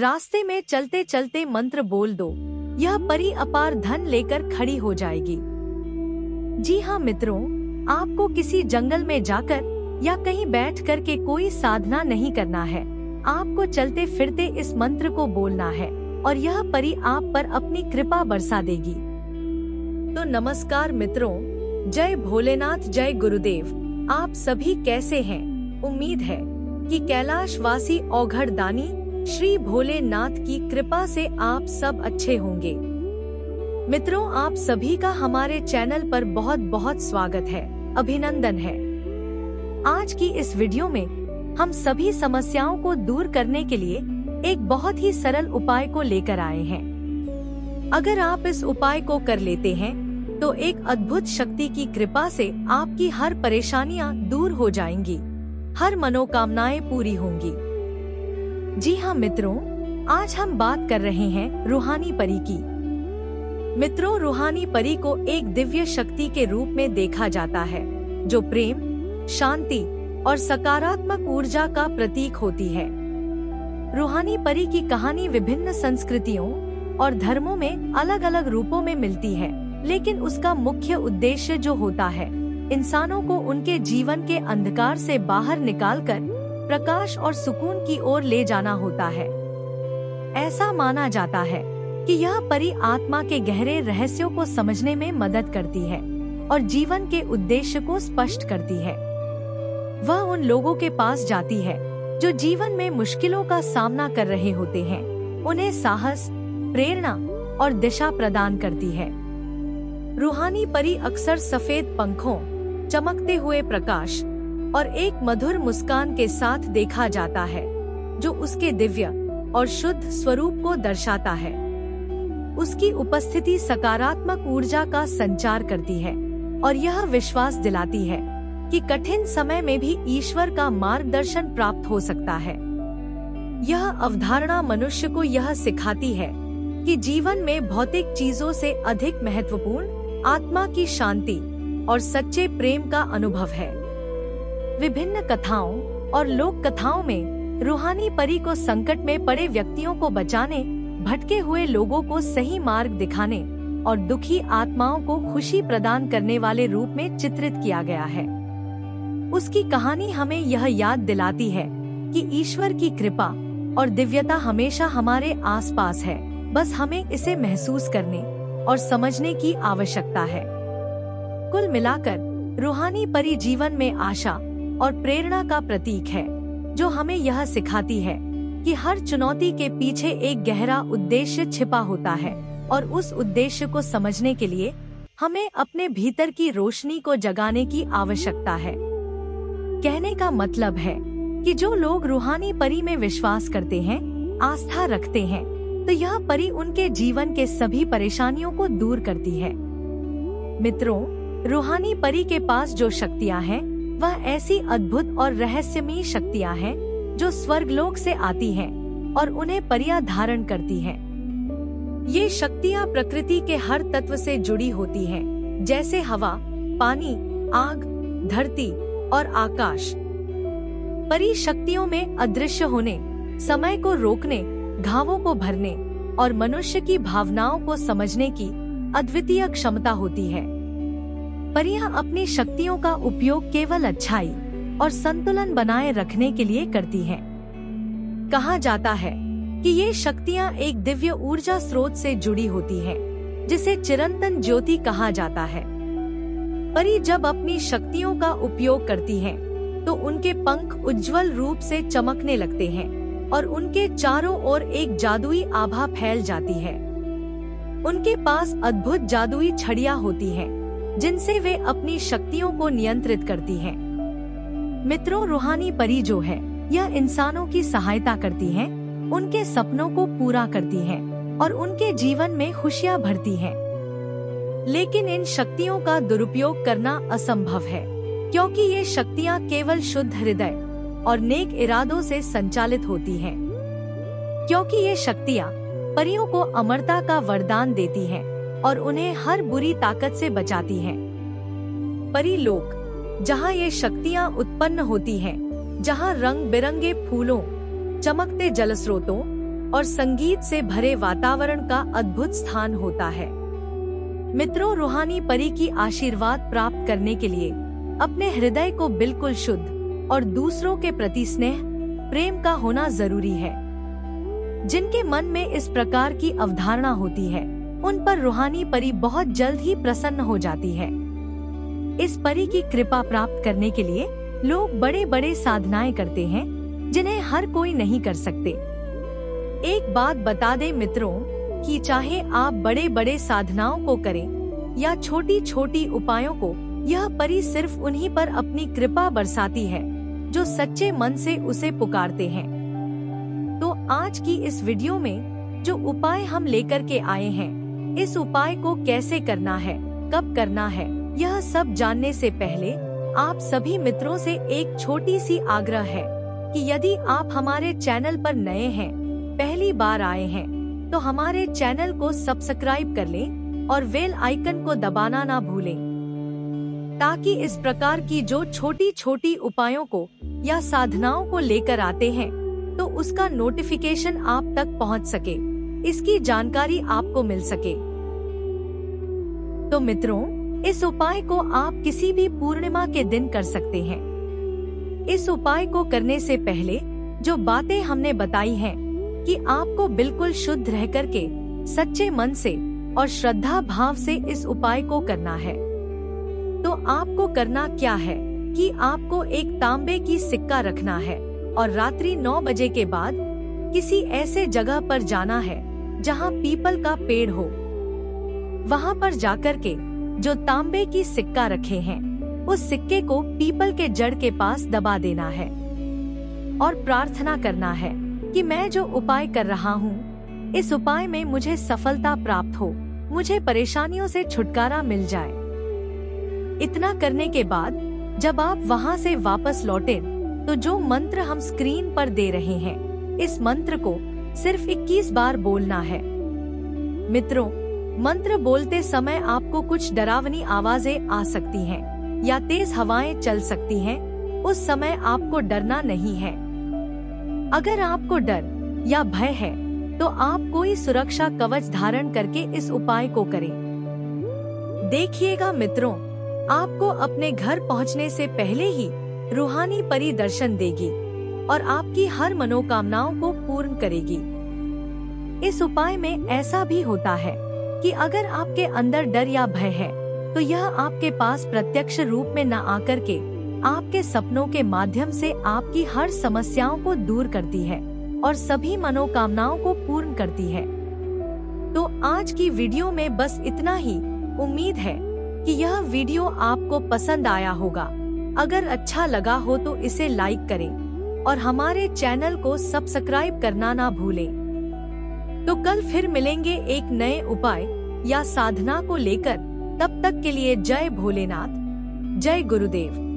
रास्ते में चलते चलते मंत्र बोल दो, यह परी अपार धन लेकर खड़ी हो जाएगी। जी हाँ मित्रों, आपको किसी जंगल में जाकर या कहीं बैठ कर के कोई साधना नहीं करना है। आपको चलते फिरते इस मंत्र को बोलना है और यह परी आप पर अपनी कृपा बरसा देगी। तो नमस्कार मित्रों, जय भोलेनाथ, जय गुरुदेव। आप सभी कैसे हैं? उम्मीद है कि कैलाशवासी औघड़ दानी श्री भोलेनाथ की कृपा से आप सब अच्छे होंगे। मित्रों, आप सभी का हमारे चैनल पर बहुत बहुत स्वागत है, अभिनंदन है। आज की इस वीडियो में हम सभी समस्याओं को दूर करने के लिए एक बहुत ही सरल उपाय को लेकर आए हैं। अगर आप इस उपाय को कर लेते हैं तो एक अद्भुत शक्ति की कृपा से आपकी हर परेशानियां दूर हो जाएंगी, हर मनोकामनाएं पूरी होंगी। जी हाँ मित्रों, आज हम बात कर रहे हैं रूहानी परी की। मित्रों, रूहानी परी को एक दिव्य शक्ति के रूप में देखा जाता है जो प्रेम, शांति और सकारात्मक ऊर्जा का प्रतीक होती है। रूहानी परी की कहानी विभिन्न संस्कृतियों और धर्मों में अलग अलग रूपों में मिलती है, लेकिन उसका मुख्य उद्देश्य जो होता है, इंसानों को उनके जीवन के अंधकार से बाहर निकालकर प्रकाश और सुकून की ओर ले जाना होता है। ऐसा माना जाता है कि यह परी आत्मा के गहरे रहस्यों को समझने में मदद करती है और जीवन के उद्देश्य को स्पष्ट करती है। वह उन लोगों के पास जाती है जो जीवन में मुश्किलों का सामना कर रहे होते हैं, उन्हें साहस, प्रेरणा और दिशा प्रदान करती है। रूहानी परी अक्सर सफेद पंखों, चमकते हुए प्रकाश और एक मधुर मुस्कान के साथ देखा जाता है, जो उसके दिव्य और शुद्ध स्वरूप को दर्शाता है। उसकी उपस्थिति सकारात्मक ऊर्जा का संचार करती है और यह विश्वास दिलाती है कि कठिन समय में भी ईश्वर का मार्गदर्शन प्राप्त हो सकता है। यह अवधारणा मनुष्य को यह सिखाती है कि जीवन में भौतिक चीजों से अधिक महत्वपूर्ण आत्मा की शांति और सच्चे प्रेम का अनुभव है। विभिन्न कथाओं और लोक कथाओं में रूहानी परी को संकट में पड़े व्यक्तियों को बचाने, भटके हुए लोगों को सही मार्ग दिखाने और दुखी आत्माओं को खुशी प्रदान करने वाले रूप में चित्रित किया गया है। उसकी कहानी हमें यह याद दिलाती है कि ईश्वर की कृपा और दिव्यता हमेशा हमारे आसपास है, बस हमें इसे महसूस करने और समझने की आवश्यकता है। कुल मिलाकर रूहानी परी जीवन में आशा और प्रेरणा का प्रतीक है, जो हमें यह सिखाती है कि हर चुनौती के पीछे एक गहरा उद्देश्य छिपा होता है और उस उद्देश्य को समझने के लिए हमें अपने भीतर की रोशनी को जगाने की आवश्यकता है। कहने का मतलब है कि जो लोग रूहानी परी में विश्वास करते हैं, आस्था रखते हैं, तो यह परी उनके जीवन के सभी परेशानियों को दूर करती है। मित्रों, रूहानी परी के पास जो शक्तियाँ हैं, वह ऐसी अद्भुत और रहस्यमयी शक्तियाँ हैं जो स्वर्गलोक से आती हैं और उन्हें परियां धारण करती हैं। ये शक्तियाँ प्रकृति के हर तत्व से जुड़ी होती हैं, जैसे हवा, पानी, आग, धरती और आकाश। परी शक्तियों में अदृश्य होने, समय को रोकने, घावों को भरने और मनुष्य की भावनाओं को समझने की अद्वितीय क्षमता होती है। परियां अपनी शक्तियों का उपयोग केवल अच्छाई और संतुलन बनाए रखने के लिए करती हैं। कहा जाता है कि ये शक्तियां एक दिव्य ऊर्जा स्रोत से जुड़ी होती हैं, जिसे चिरंतन ज्योति कहा जाता है। परी जब अपनी शक्तियों का उपयोग करती हैं, तो उनके पंख उज्जवल रूप से चमकने लगते हैं और उनके चारों ओर एक जादुई आभा फैल जाती है। उनके पास अद्भुत जादुई छड़ियां होती हैं, जिनसे वे अपनी शक्तियों को नियंत्रित करती हैं। मित्रों, रूहानी परी जो है, यह इंसानों की सहायता करती हैं, उनके सपनों को पूरा करती हैं और उनके जीवन में खुशियां भरती हैं। लेकिन इन शक्तियों का दुरुपयोग करना असंभव है, क्योंकि ये शक्तियां केवल शुद्ध हृदय और नेक इरादों से संचालित होती हैं। क्योंकि ये शक्तियां परियों को अमरता का वरदान देती हैं और उन्हें हर बुरी ताकत से बचाती हैं। परी लोक, जहाँ ये शक्तियाँ उत्पन्न होती हैं, जहाँ रंग बिरंगे फूलों, चमकते जलस्रोतों और संगीत से भरे वातावरण का अद्भुत स्थान होता है। मित्रों, रूहानी परी की आशीर्वाद प्राप्त करने के लिए अपने हृदय को बिल्कुल शुद्ध और दूसरों के प्रति स्नेह प्रेम का होना जरूरी है। जिनके मन में इस प्रकार की अवधारणा होती है, उन पर रूहानी परी बहुत जल्द ही प्रसन्न हो जाती है। इस परी की कृपा प्राप्त करने के लिए लोग बड़े बड़े साधनाएं करते हैं, जिन्हें हर कोई नहीं कर सकते। एक बात बता दें मित्रों, कि चाहे आप बड़े बड़े साधनाओं को करें या छोटी छोटी उपायों को, यह परी सिर्फ उन्हीं पर अपनी कृपा बरसाती है जो सच्चे मन से उसे पुकारते हैं। तो आज की इस वीडियो में जो उपाय हम लेकर के आए हैं, इस उपाय को कैसे करना है, कब करना है, यह सब जानने से पहले आप सभी मित्रों से एक छोटी सी आग्रह है कि यदि आप हमारे चैनल पर नए हैं, पहली बार आए हैं, तो हमारे चैनल को सब्सक्राइब कर लें और बेल आइकन को दबाना ना भूलें, ताकि इस प्रकार की जो छोटी छोटी उपायों को या साधनाओं को लेकर आते हैं, तो उसका नोटिफिकेशन आप तक पहुंच सके, इसकी जानकारी आपको मिल सके। तो मित्रों, इस उपाय को आप किसी भी पूर्णिमा के दिन कर सकते हैं। इस उपाय को करने से पहले जो बातें हमने बताई हैं कि आपको बिल्कुल शुद्ध रह करके सच्चे मन से और श्रद्धा भाव से इस उपाय को करना है। तो आपको करना क्या है कि आपको एक तांबे की सिक्का रखना है और रात्रि 9 बजे के बाद किसी ऐसे जगह पर जाना है जहां पीपल का पेड़ हो। वहां पर जाकर के जो तांबे की सिक्का रखे हैं, उस सिक्के को पीपल के जड़ के पास दबा देना है और प्रार्थना करना है कि मैं जो उपाय कर रहा हूँ, इस उपाय में मुझे सफलता प्राप्त हो, मुझे परेशानियों से छुटकारा मिल जाए। इतना करने के बाद जब आप वहाँ से वापस लौटें, तो जो मंत्र हम स्क्रीन पर दे रहे हैं, इस मंत्र को सिर्फ 21 बार बोलना है। मित्रों, मंत्र बोलते समय आपको कुछ डरावनी आवाजें आ सकती हैं या तेज हवाएं चल सकती हैं। उस समय आपको डरना नहीं है। अगर आपको डर या भय है, तो आप कोई सुरक्षा कवच धारण करके इस उपाय को करें। देखिएगा मित्रों, आपको अपने घर पहुंचने से पहले ही रूहानी परी दर्शन देगी और आपकी हर मनोकामनाओं को पूर्ण करेगी। इस उपाय में ऐसा भी होता है कि अगर आपके अंदर डर या भय है, तो यह आपके पास प्रत्यक्ष रूप में न आकर के आपके सपनों के माध्यम से आपकी हर समस्याओं को दूर करती है और सभी मनोकामनाओं को पूर्ण करती है। तो आज की वीडियो में बस इतना ही। उम्मीद है कि यह वीडियो आपको पसंद आया होगा। अगर अच्छा लगा हो तो इसे लाइक करें और हमारे चैनल को सब्सक्राइब करना ना भूलें। तो कल फिर मिलेंगे एक नए उपाय या साधना को लेकर। तब तक के लिए जय भोलेनाथ, जय गुरुदेव।